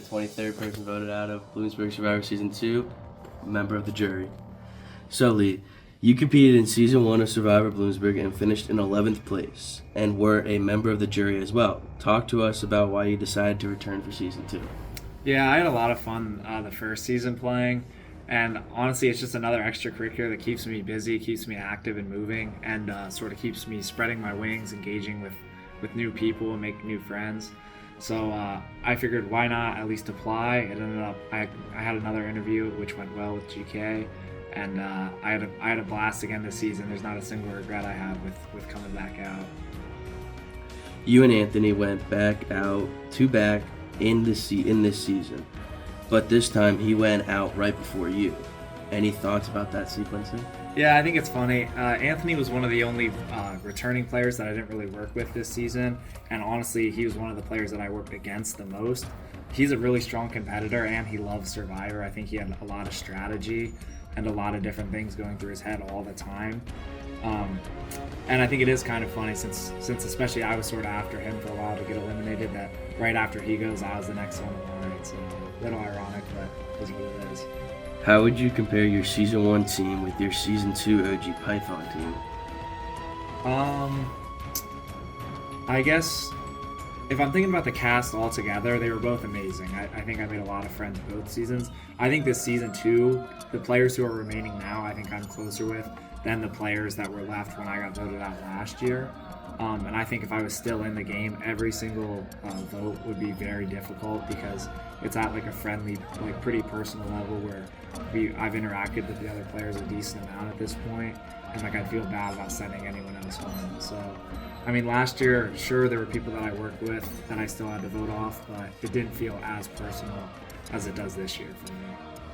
23rd person voted out of Bloomsburg Survivor Season 2, member of the jury. So, Lee, you competed in Season 1 of Survivor Bloomsburg and finished in 11th place, and were a member of the jury as well. Talk to us about why you decided to return for Season 2. Yeah, I had a lot of fun the first season playing, and honestly, it's just another extracurricular that keeps me busy, keeps me active and moving, and sort of keeps me spreading my wings, engaging with new people and making new friends. So I figured, why not at least apply? It ended up I had another interview which went well with GK, and I had a blast again this season. There's not a single regret I have with coming back out. You and Anthony went back out back in this season, but this time he went out right before you. Any thoughts about that sequencing? Yeah, I think it's funny. Anthony was one of the only returning players that I didn't really work with this season, and honestly, he was one of the players that I worked against the most. He's a really strong competitor, and he loves Survivor. I think he had a lot of strategy and a lot of different things going through his head all the time. And I think it is kind of funny since especially I was sort of after him for a while to get eliminated, that right after he goes, I was the next one in line. So a little ironic, but it is what it is. How would you compare your Season 1 team with your Season 2 OG Python team? I guess if I'm thinking about the cast all together, they were both amazing. I think I made a lot of friends both seasons. I think this Season 2, the players who are remaining now, I think I'm closer with than the players that were left when I got voted out last year. And I think if I was still in the game, every single vote would be very difficult because it's at like a friendly, like pretty personal level where I've interacted with the other players a decent amount at this point, and like I feel bad about sending anyone else home. So, I mean, last year, sure, there were people that I worked with that I still had to vote off, but it didn't feel as personal as it does this year for me.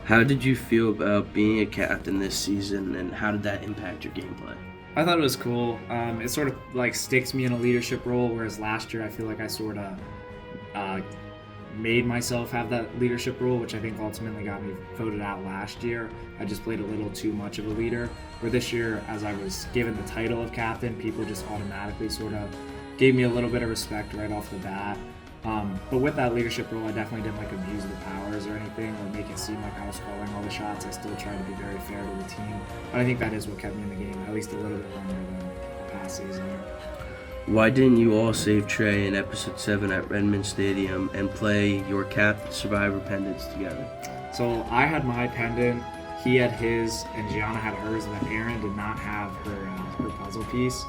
How did you feel about being a captain this season, and how did that impact your gameplay? I thought it was cool. It sort of like sticks me in a leadership role, whereas last year I feel like I sort of made myself have that leadership role, which I think ultimately got me voted out last year. I just played a little too much of a leader. Where this year, as I was given the title of captain, people just automatically sort of gave me a little bit of respect right off the bat. But with that leadership role, I definitely didn't like abuse the powers or anything or make it seem like I was calling all the shots. I still tried to be very fair to the team. But I think that is what kept me in the game at least a little bit longer than past season. Why didn't you all save Trey in Episode 7 at Redmond Stadium and play your Captain Survivor pendants together? So I had my pendant, he had his, and Gianna had hers, and then Erin did not have her puzzle piece,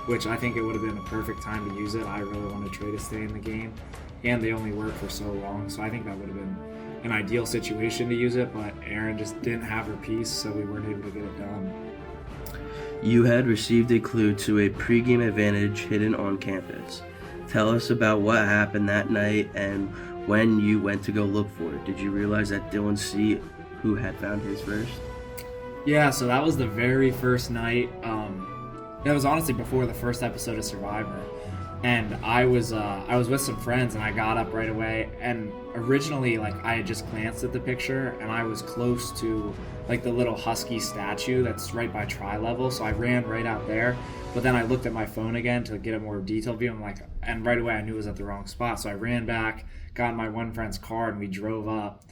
which I think it would have been a perfect time to use it. I really wanted Trey to stay in the game, and they only worked for so long, so I think that would have been an ideal situation to use it, but Erin just didn't have her piece, so we weren't able to get it done. You had received a clue to a pregame advantage hidden on campus. Tell us about what happened that night and when you went to go look for it. Did you realize that Dylan C., who had found his first? Yeah, so that was the very first night. That was honestly before the first episode of Survivor. And I was with some friends, and I got up right away, and originally like I had just glanced at the picture and I was close to like the little husky statue that's right by tri-level, so I ran right out there, but then I looked at my phone again to get a more detailed view. And right away I knew it was at the wrong spot, so I ran back, got in my one friend's car, and we drove up,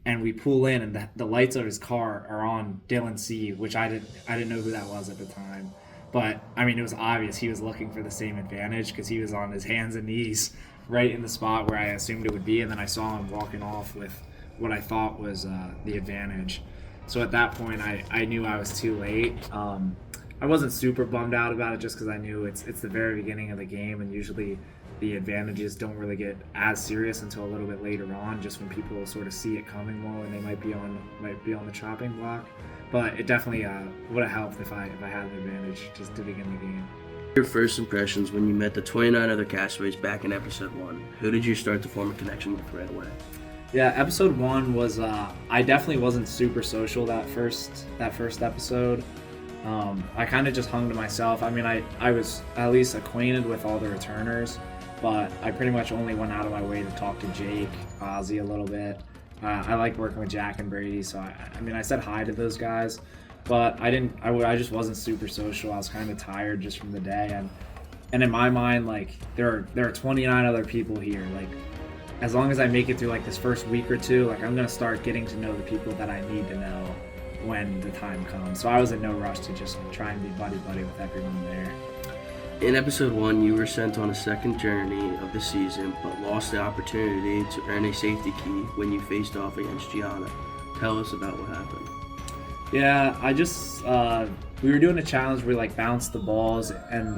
and we pull in, and the lights of his car are on Dylan C., which I didn't know who that was at the time. But, I mean, it was obvious he was looking for the same advantage because he was on his hands and knees right in the spot where I assumed it would be, and then I saw him walking off with what I thought was the advantage. So at that point, I knew I was too late. I wasn't super bummed out about it just because I knew it's the very beginning of the game, and usually the advantages don't really get as serious until a little bit later on, just when people sort of see it coming more and they might be on the chopping block. But it definitely would have helped if I had an advantage just to begin the game. Your first impressions when you met the 29 other Castaways back in Episode 1. Who did you start to form a connection with right away? Yeah, Episode 1 was I definitely wasn't super social that first episode. I kind of just hung to myself. I mean, I was at least acquainted with all the returners, but I pretty much only went out of my way to talk to Jake, Ozzy a little bit. I like working with Jack and Brady, so I said hi to those guys, but I just wasn't super social. I was kind of tired just from the day, and in my mind, like there are 29 other people here. Like as long as I make it through like this first week or two, like I'm gonna start getting to know the people that I need to know when the time comes. So I was in no rush to just try and be buddy with everyone there. In episode 1, you were sent on a second journey of the season, but lost the opportunity to earn a safety key when you faced off against Gianna. Tell us about what happened. Yeah, I just we were doing a challenge where we like bounced the balls and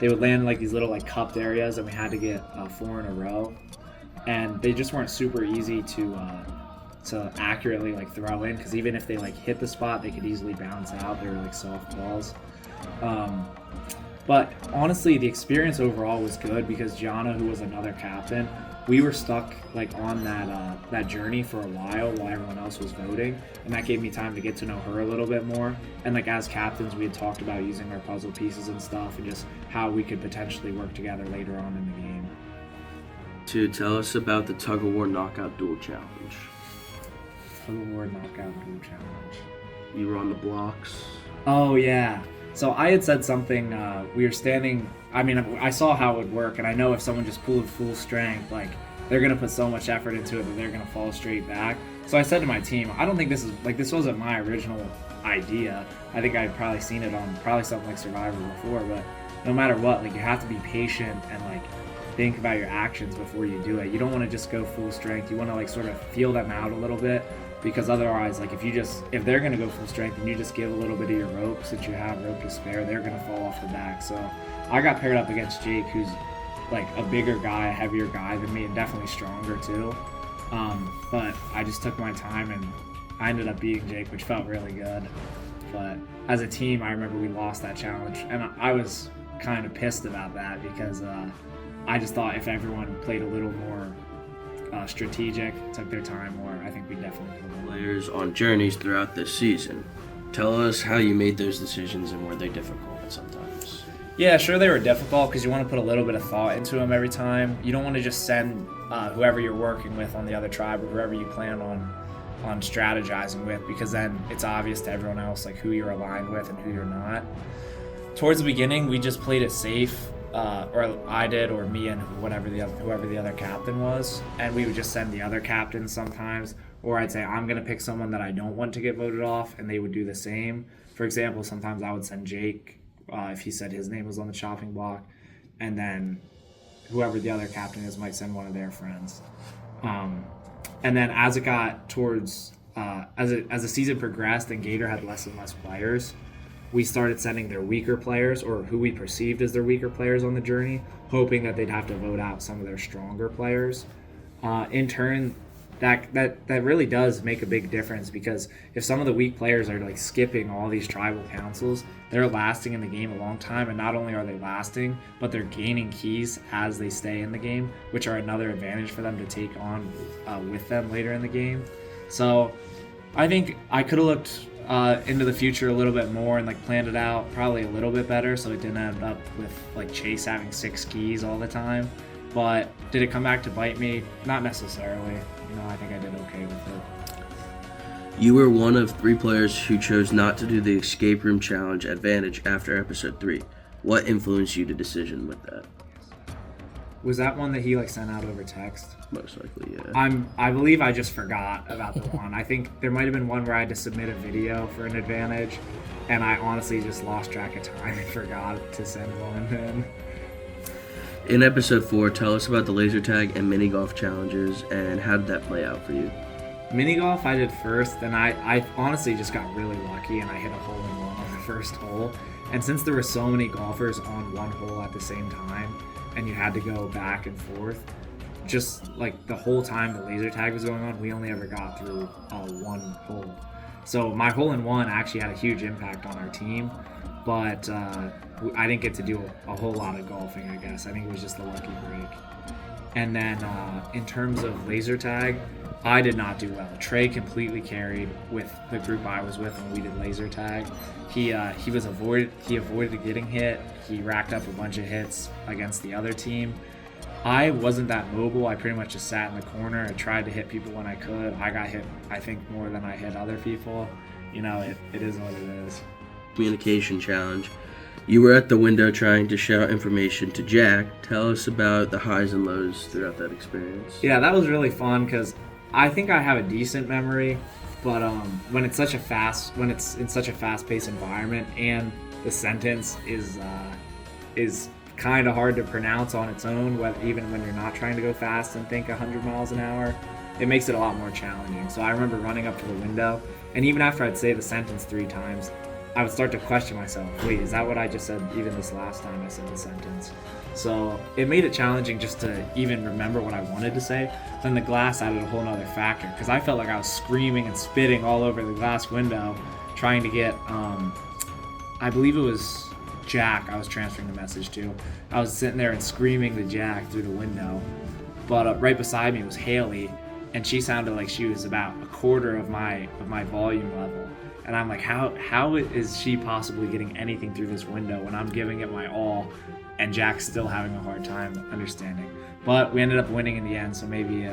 they would land in like these little like cupped areas, and we had to get 4 in a row, and they just weren't super easy to accurately like throw in, because even if they like hit the spot, they could easily bounce out. They were like soft balls. But honestly, the experience overall was good because Gianna, who was another captain, we were stuck like on that journey for a while everyone else was voting, and that gave me time to get to know her a little bit more. And like as captains, we had talked about using our puzzle pieces and stuff, and just how we could potentially work together later on in the game. To tell us about the tug of war knockout duel challenge. Tug of war knockout duel challenge. You were on the blocks. Oh yeah. So I had said something, we were standing, I mean, I saw how it would work, and I know if someone just pulled full strength, like, they're going to put so much effort into it that they're going to fall straight back. So I said to my team, I don't think this wasn't my original idea. I think I'd probably seen it on probably something like Survivor before, but no matter what, like, you have to be patient and, like, think about your actions before you do it. You don't want to just go full strength. You want to, like, sort of feel them out a little bit. Because otherwise, like if they're gonna go full strength and you just give a little bit of your rope, since you have rope to spare, they're gonna fall off the back. So I got paired up against Jake, who's like a bigger guy, a heavier guy than me, and definitely stronger too. But I just took my time and I ended up beating Jake, which felt really good. But as a team, I remember we lost that challenge, and I was kind of pissed about that because I just thought if everyone played a little more strategic, took their time more, I think we definitely could have won. Players on journeys throughout this season. Tell us how you made those decisions and were they difficult sometimes? Yeah, sure, they were difficult because you want to put a little bit of thought into them every time. You don't want to just send whoever you're working with on the other tribe or whoever you plan on strategizing with, because then it's obvious to everyone else like who you're aligned with and who you're not. Towards the beginning, we just played it safe. Or I did, or me and whoever the other captain was, and we would just send the other captains sometimes, or I'd say I'm gonna pick someone that I don't want to get voted off, and they would do the same. For example, sometimes I would send Jake if he said his name was on the chopping block, and then whoever the other captain is might send one of their friends. And then as it got towards as the season progressed and Gator had less and less players, we started sending their weaker players, or who we perceived as their weaker players on the journey, hoping that they'd have to vote out some of their stronger players. In turn, that really does make a big difference, because if some of the weak players are like skipping all these tribal councils, they're lasting in the game a long time, and not only are they lasting, but they're gaining keys as they stay in the game, which are another advantage for them to take on with them later in the game. So I think I could have looked into the future a little bit more and like planned it out probably a little bit better, so it didn't end up with like Chase having 6 keys all the time. But did it come back to bite me? Not necessarily. I think I did okay with it. You were one of 3 players who chose not to do the escape room challenge advantage after episode 3. What influenced you to decision with that? Was that one that he like sent out over text? Most likely, yeah. I believe I just forgot about the one. I think there might have been one where I had to submit a video for an advantage, and I honestly just lost track of time and forgot to send one in. In episode 4, tell us about the laser tag and mini golf challenges, and how did that play out for you? Mini golf I did first, and I honestly just got really lucky, and I hit a hole-in-one on the first hole. And since there were so many golfers on one hole at the same time, and you had to go back and forth, just like the whole time the laser tag was going on, we only ever got through one hole. So my hole-in-one actually had a huge impact on our team, but I didn't get to do a whole lot of golfing, I guess. I think it was just a lucky break. And then in terms of laser tag, I did not do well. Trey completely carried with the group I was with when we did laser tag. He avoided getting hit. He racked up a bunch of hits against the other team. I wasn't that mobile. I pretty much just sat in the corner and tried to hit people when I could. I got hit, I think, more than I hit other people. It is what it is. Communication challenge. You were at the window trying to shout information to Jack. Tell us about the highs and lows throughout that experience. Yeah, that was really fun because I think I have a decent memory, but when it's in such a fast-paced environment and the sentence is kind of hard to pronounce on its own, even when you're not trying to go fast and think 100 miles an hour, it makes it a lot more challenging. So I remember running up to the window, and even after I'd say the sentence 3 times, I would start to question myself, wait, is that what I just said even this last time I said the sentence? So it made it challenging just to even remember what I wanted to say. Then the glass added a whole nother factor because I felt like I was screaming and spitting all over the glass window trying to get, I believe it was Jack I was transferring the message to. I was sitting there and screaming to Jack through the window. But right beside me was Haley, and she sounded like she was about a quarter of my volume level. And I'm like, how is she possibly getting anything through this window when I'm giving it my all and Jack's still having a hard time understanding? But we ended up winning in the end, so maybe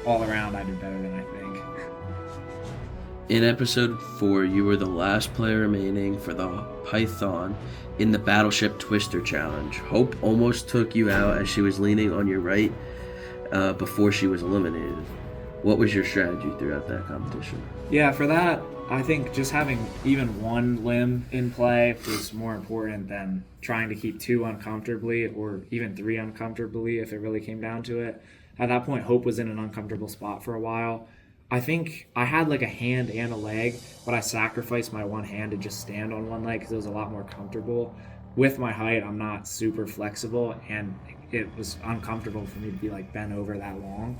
all around I did better than I think. In episode 4, you were the last player remaining for the Python in the Battleship Twister Challenge. Hope almost took you out as she was leaning on your right before she was eliminated. What was your strategy throughout that competition? Yeah, for that, I think just having even one limb in play was more important than trying to keep 2 uncomfortably or even 3 uncomfortably if it really came down to it. At that point, Hope was in an uncomfortable spot for a while. I think I had like a hand and a leg, but I sacrificed my one hand to just stand on one leg because it was a lot more comfortable. With my height, I'm not super flexible, and it was uncomfortable for me to be like bent over that long.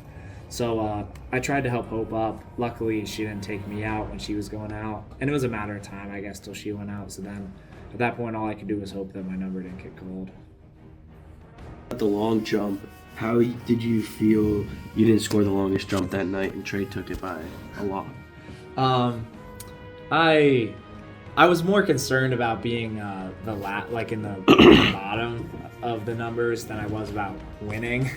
So I tried to help Hope up. Luckily, she didn't take me out when she was going out. And it was a matter of time, I guess, till she went out. So then at that point, all I could do was hope that my number didn't get called. At the long jump, how did you feel you didn't score the longest jump that night and Trey took it by a lot? I was more concerned about being in the bottom of the numbers than I was about winning.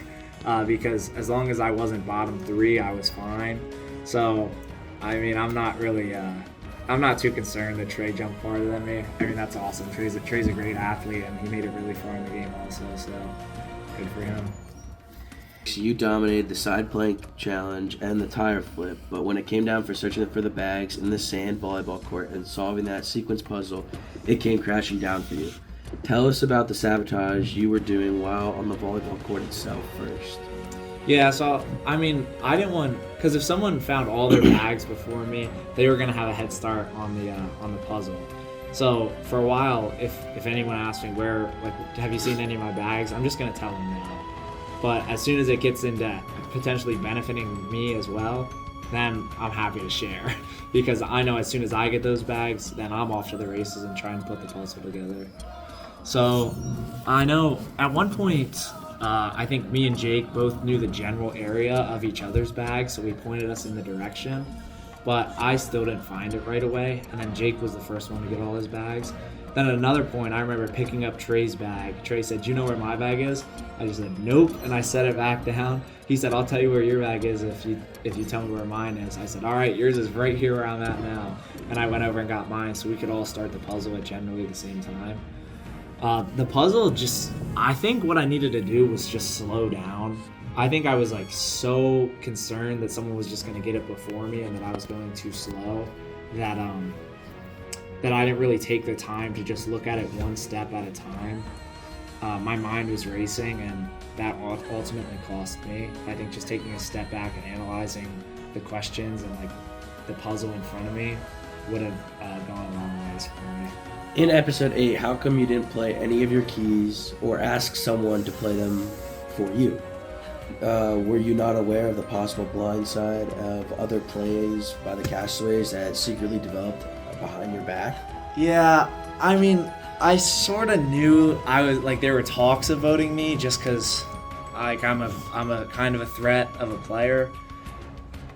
Because as long as I wasn't bottom 3, I was fine. So, I mean, I'm not too concerned that Trey jumped farther than me. I mean, that's awesome. Trey's a great athlete, and he made it really far in the game also, so good for him. You dominated the side plank challenge and the tire flip, but when it came down for searching for the bags in the sand volleyball court and solving that sequence puzzle, it came crashing down for you. Tell us about the sabotage you were doing while on the volleyball court itself first. Yeah, so, I mean, I didn't want, because if someone found all their bags before me, they were going to have a head start on the puzzle. So, for a while, if anyone asked me have you seen any of my bags, I'm just going to tell them no. But as soon as it gets into potentially benefiting me as well, then I'm happy to share. Because I know as soon as I get those bags, then I'm off to the races and trying to put the puzzle together. So I know at one point, I think me and Jake both knew the general area of each other's bags, so we pointed us in the direction. But I still didn't find it right away, and then Jake was the first one to get all his bags. Then at another point, I remember picking up Trey's bag. Trey said, "Do you know where my bag is?" I just said, "Nope," and I set it back down. He said, "I'll tell you where your bag is if you tell me where mine is." I said, "All right, yours is right here where I'm at now." And I went over and got mine so we could all start the puzzle at generally the same time. The puzzle I think what I needed to do was just slow down. I think I was like so concerned that someone was just going to get it before me and that I was going too slow that I didn't really take the time to just look at it one step at a time. My mind was racing, and that ultimately cost me. I think just taking a step back and analyzing the questions and like the puzzle in front of me would have gone a long ways for me. In episode 8, how come you didn't play any of your keys or ask someone to play them for you? Were you not aware of the possible blind side of other plays by the Castaways that secretly developed behind your back? Yeah, I mean, I sort of knew I was like there were talks of voting me just because like I'm a kind of a threat of a player.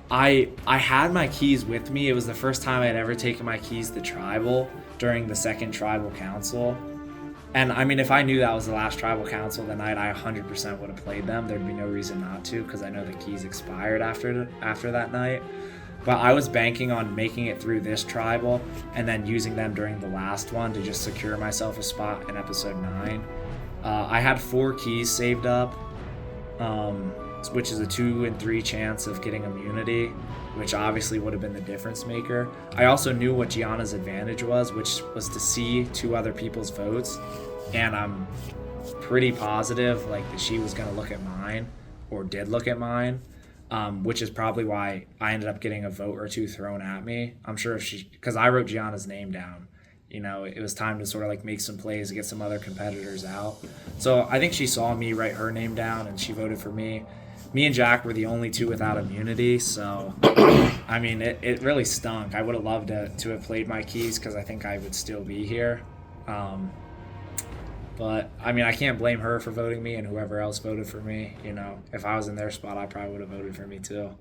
I had my keys with me. It was the first time I had ever taken my keys to tribal during the second tribal council. And I mean, if I knew that was the last tribal council the night, I 100% would have played them. There'd be no reason not to because I know the keys expired after that night. But I was banking on making it through this tribal and then using them during the last one to just secure myself a spot in episode 9. I had 4 keys saved up, which is a 2 in 3 chance of getting immunity, which obviously would have been the difference maker. I also knew what Gianna's advantage was, which was to see 2 other people's votes, and I'm pretty positive like that she was going to look at mine, or did look at mine, which is probably why I ended up getting a vote or 2 thrown at me. I'm sure if because I wrote Gianna's name down, you know, it was time to sort of like make some plays to get some other competitors out. So I think she saw me write her name down and she voted for me. Me and Jack were the only 2 without immunity, so I mean, it really stunk. I would have loved to have played my keys because I think I would still be here. But I mean, I can't blame her for voting me and whoever else voted for me. You know, if I was in their spot, I probably would have voted for me too.